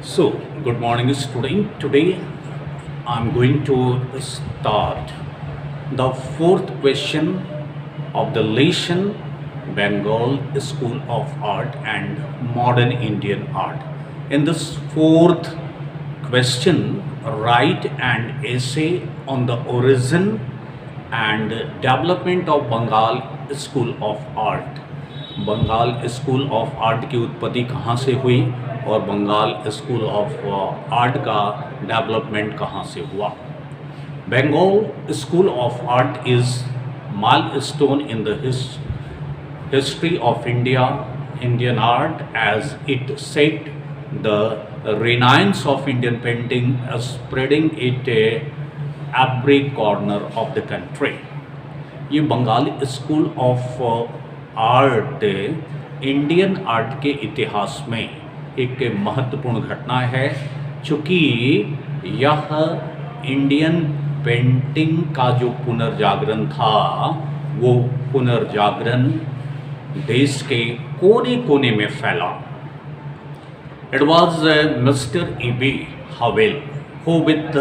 So, good morning, student. Today, I'm going to start the fourth question of the lesson Bengal School of Art and Modern Indian Art. In this fourth question, write an essay on the origin and development of Bengal School of Art. Bengal school of art की उत्पत्ति कहाँ से हुई और Bengal school of art का development कहाँ से हुआ. Bengal school of art is milestone in the history of Indian art, as it set the renaissance of Indian painting, spreading it every corner of the country. ये Bengal school of art Indian art के इतिहास में एक महत्वपूर्ण घटना है, चूँकि यह इंडियन पेंटिंग का जो पुनर्जागरण था वो पुनर्जागरण देश के कोने कोने में फैला. It was mister E.B. Havell who with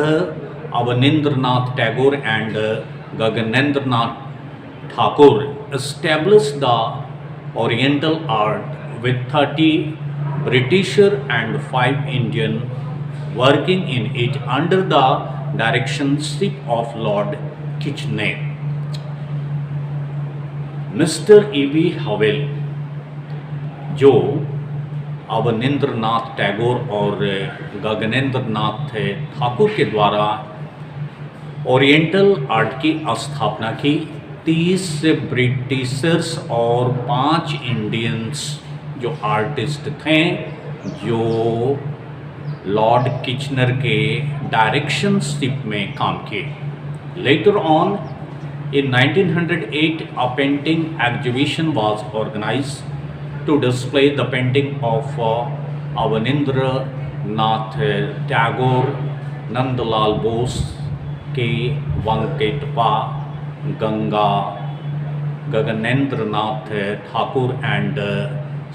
Avanindranath Tagore and Gaganendranath Thakur established the Oriental art with 30 Britisher and 5 Indian working in it under the directionship of Lord Kitchener. Mr. E.B. Havell जो अवनिंद्रनाथ टैगोर और गगनेंद्रनाथ ठाकुर के द्वारा oriental art की स्थापना की. 30 Britishers और 5 Indians जो artist थे जो लॉर्ड किचनर के डायरेक्शनशिप में काम किए. Later on in 1908 a painting exhibition was organized to display the painting of Avanindranath Tagore, Nandlal Bose, K. Venkatappa, Ganga, Gaganendranath Thakur and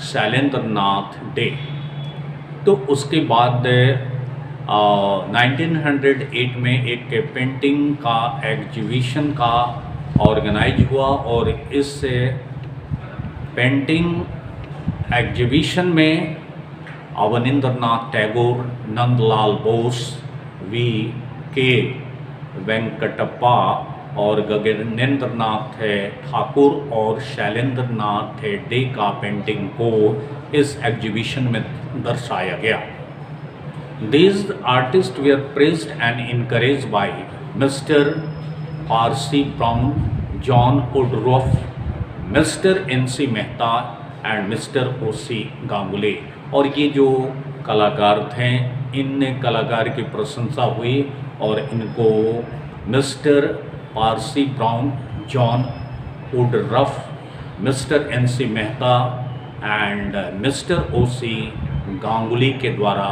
Shailendranath De. तो उसके बाद 1908 में एक पेंटिंग का एग्जीबिशन का ऑर्गेनाइज हुआ और इस पेंटिंग एग्जीबिशन में अवनिंद्रनाथ टैगोर, नंदलाल बोस, V.K. वेंकटप्पा और गगनेंद्रनाथ ठाकुर और शैलेंद्रनाथ डे का पेंटिंग को इस एग्जीबिशन में दर्शाया गया. These artists were praised and encouraged by Mr. R.C. Brown, John Woodruff, Mr. N.C. Mehta and Mr. O.C. Ganguly. और ये जो कलाकार थे इन कलाकार की प्रशंसा हुई और इनको mister R.C. Brown, John Woodruff, mister N.C. Mehta and mister O.C. Ganguly के द्वारा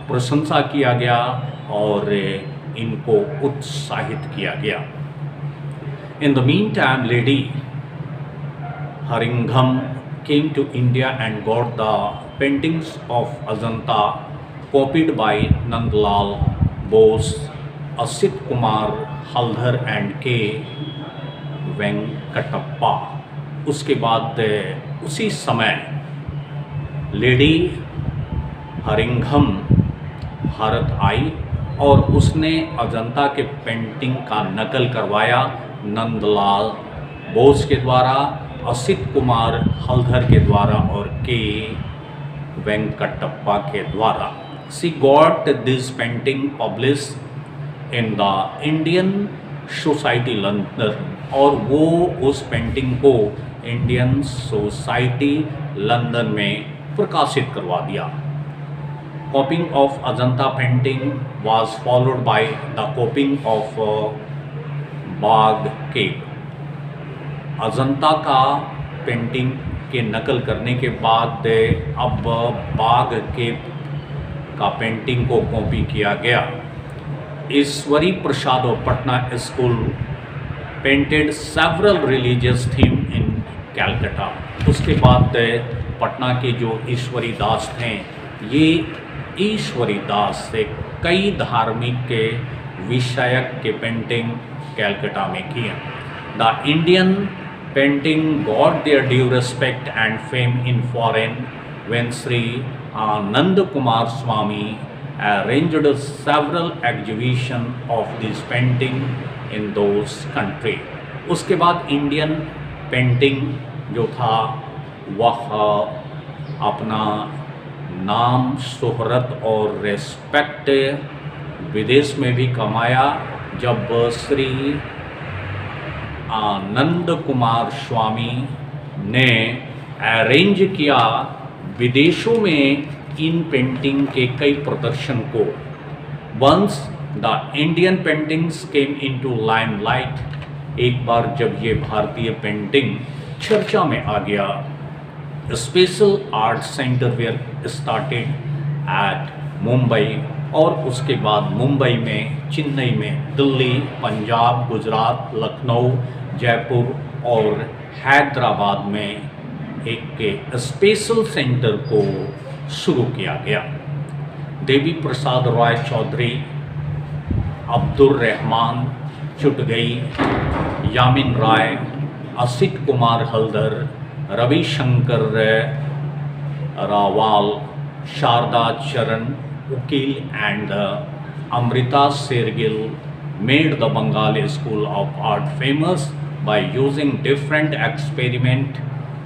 प्रशंसा किया गया और इनको उत्साहित किया गया. In the mean time lady Herringham came to India and got the paintings of Ajanta copied by Nandlal Bose, Asit Kumar Haldar and K Venkatappa. उसके बाद उसी समय लेडी हरिंघम भारत आई और उसने अजंता के पेंटिंग का नकल करवाया नंदलाल बोस के द्वारा, असित कुमार हल्धर के द्वारा और के वेंकटप्पा के द्वारा. She got this painting publish in the Indian society London और वो उस पेंटिंग को इंडियन सोसाइटी लंदन में प्रकाशित करवा दिया. Copying of Ajanta painting was followed by the copying of Bagh cave. Ajanta का पेंटिंग के नकल करने के बाद अब बाग केव का पेंटिंग को कॉपी किया गया. Ishwari Prasad of Patna school painted several religious theme in Calcutta. उसके बाद पटना के जो ईश्वरी दास थे ये ईश्वरी दास से कई धार्मिक के विषयक के पेंटिंग कैलकाटा में किए। The Indian painting got their due respect and fame in foreign when Sri Anand Kumar Swami arranged several exhibitions of this painting in those country। उसके बाद इंडियन पेंटिंग जो था वह अपना नाम, शोहरत और रेस्पेक्ट विदेश में भी कमाया जब श्री आनंद कुमार स्वामी ने अरेंज किया विदेशों में इन पेंटिंग के कई प्रदर्शन को। Once the Indian paintings came into limelight, एक बार जब ये भारतीय पेंटिंग चर्चा में आ गया, special art centre were started at Mumbai, और उसके बाद मुंबई में, चेन्नई में, दिल्ली, पंजाब, गुजरात, लखनऊ, जयपुर और हैदराबाद में एक स्पेशल सेंटर को शुरू किया गया। देवी प्रसाद रॉय चौधरी, अब्दुल रहमान चुटगई, यामिन राय, असित कुमार हल्दर, रविशंकर रावाल, शारदा चरण Ukil and Amrita Sergil made the Bengali School of Art famous by using different experiment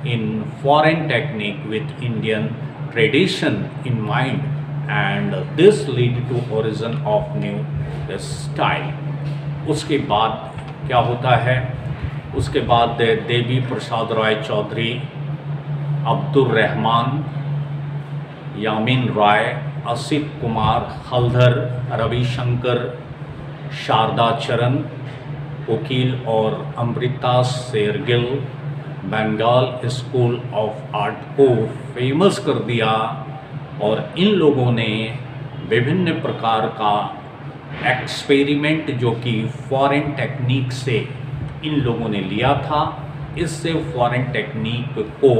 in foreign technique with Indian tradition in mind, and this lead to origin of new style। उसके बाद क्या होता है? उसके बाद देवी प्रसाद रॉय चौधरी, अब्दुल रहमान, यामिन राय, असित कुमार हल्दर, रविशंकर, शारदा चरण, वकील और Amrita Shergil Bengal school of art को famous कर दिया। और इन लोगों ने विभिन्न प्रकार का एक्सपेरिमेंट जो कि फॉरेन टेक्निक से इन लोगों ने लिया था, इससे फॉरेन टेक्निक को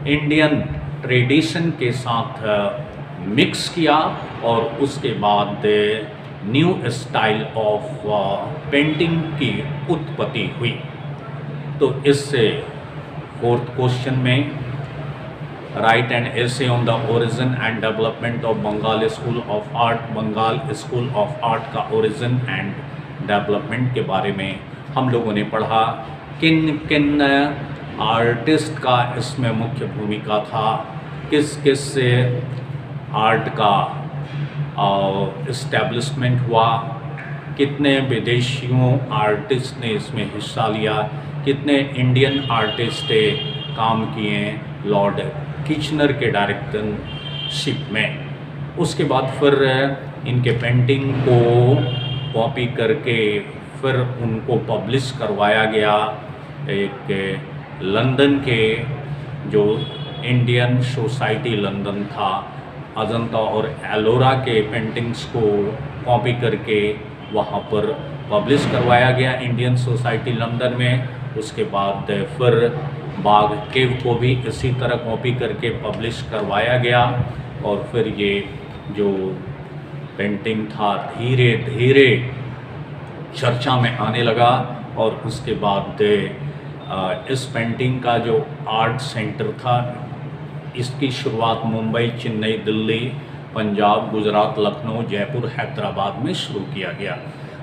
इंडियन ट्रेडिशन के साथ मिक्स किया और उसके बाद न्यू स्टाइल ऑफ पेंटिंग की उत्पत्ति हुई। तो इससे फोर्थ क्वेश्चन में write an essay on the origin and development of Bengal school of art. Bengal school of art का ओरिजिन एंड डेवलपमेंट के बारे में हम लोगों ने पढ़ा। किन किन आर्टिस्ट का इसमें मुख्य भूमिका था, किस किस से आर्ट का इस्टेब्लिशमेंट हुआ, कितने विदेशियों आर्टिस्ट ने इसमें हिस्सा लिया, कितने इंडियन आर्टिस्ट काम किए लॉर्ड किचनर के डायरेक्टरशिप में। उसके बाद फिर इनके पेंटिंग को कॉपी करके फिर उनको पब्लिश करवाया गया एक लंदन के जो इंडियन सोसाइटी लंदन था, अजंता और एलोरा के पेंटिंग्स को कॉपी करके वहाँ पर पब्लिश करवाया गया इंडियन सोसाइटी लंदन में। उसके बाद फिर बाघ केव को भी इसी तरह कॉपी करके पब्लिश करवाया गया और फिर ये जो पेंटिंग था धीरे धीरे चर्चा में आने लगा। और उसके बाद इस पेंटिंग का जो आर्ट सेंटर था, इसकी शुरुआत मुंबई, चेन्नई, दिल्ली, पंजाब, गुजरात, लखनऊ, जयपुर, हैदराबाद में शुरू किया गया।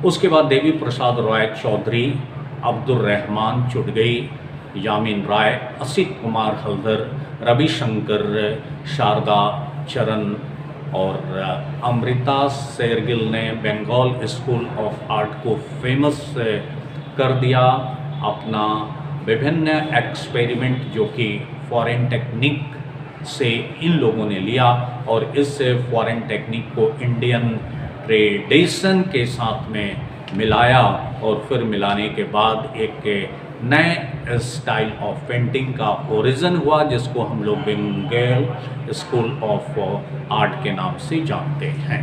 उसके बाद देवी प्रसाद रॉय चौधरी, अब्दुल रहमान चुटगई, यामिन राय, असित कुमार हल्दर, रविशंकर, शारदा चरण और अमृता शेरगिल ने बंगाल स्कूल ऑफ आर्ट को फेमस कर दिया। अपना विभिन्न एक्सपेरिमेंट जो कि फॉरेन टेक्निक से इन लोगों ने लिया और इससे फॉरेन टेक्निक को इंडियन ट्रेडिशन के साथ में मिलाया और फिर मिलाने के बाद एक नए स्टाइल ऑफ पेंटिंग का ओरिजिन हुआ जिसको हम लोग बंगाल स्कूल ऑफ आर्ट के नाम से जानते हैं।